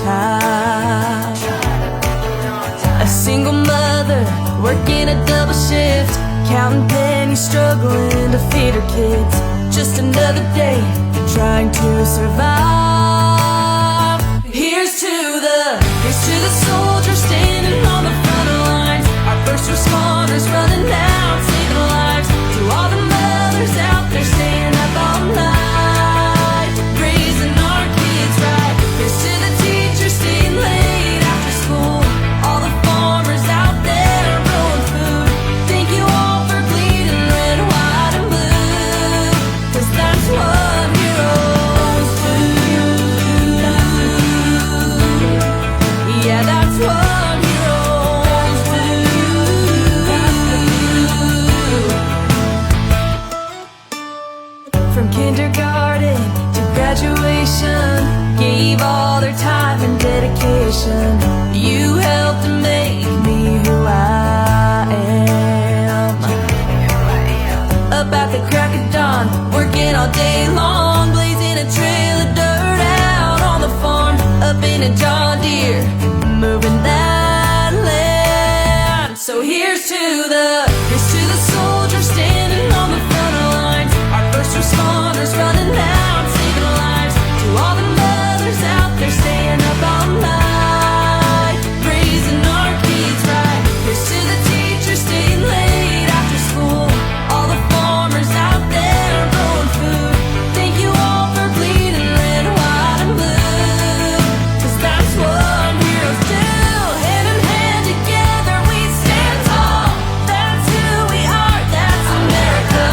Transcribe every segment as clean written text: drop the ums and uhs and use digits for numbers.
time. A single mother working a double shift, counting pennies, struggling to feed her kids. Just another day trying to survive. Here's to the soldiers standing on the front lines, our first responders running out saving lives. To all the mothers out there staying up all night, raising our kids right. Here's to the teachers staying late after school, all the farmers out there growing food. Thank you all for bleeding red, white and blue, 'cause that's what heroes do. Yeah, that's what heroes do. From kindergarten to graduation, gave all their time and dedication. You helped to make me who I am. Up at the crack of dawn, working all day long, blazing a trail of dirt out on the farm. Up in a John Deere, moving that land. So here's to the soldiers standing on the front lines, our first responders running out saving lives. To all the mothers out there staying up all night, raising our kids right. Here's to the teachers staying late after school, all the farmers out there growing food. Thank you all for bleeding red, white and blue, 'cause that's what heroes do. Hand in hand together we stand tall. That's who we are, that's America,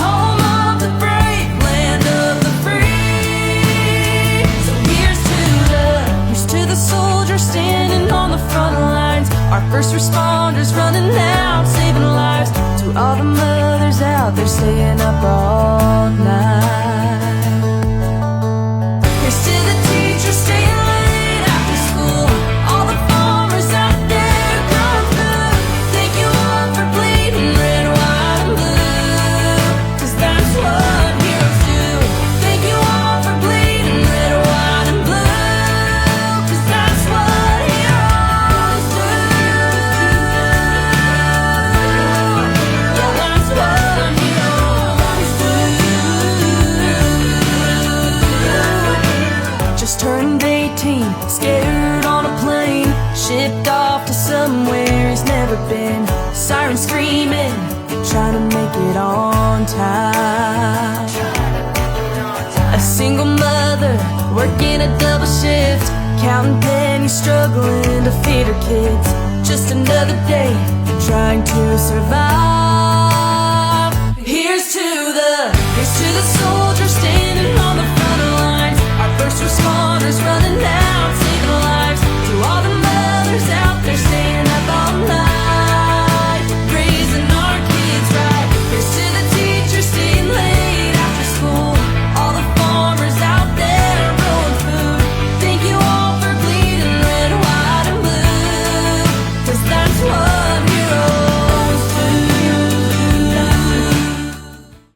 home of the brave, land of the free. So here's to the soldiers standing on the front lines, our first responders running out saving lives. To all the mothers out there staying up all night. Here's to the teachers staying late after school, all the farmers out there growing food. Thank you all for bleeding red, white and blue, 'cause that's what heroes do. Thank you all for bleeding red, white and blue, 'cause that's what heroes do. Yeah, that's what heroes do. Just turned 18, scared on a plane, shipped off to somewhere he's never been. Sirens screaming, trying to make it on time. A single mother working a double shift, counting pennies, struggling to feed her kids. Just another day trying to survive. Here's to the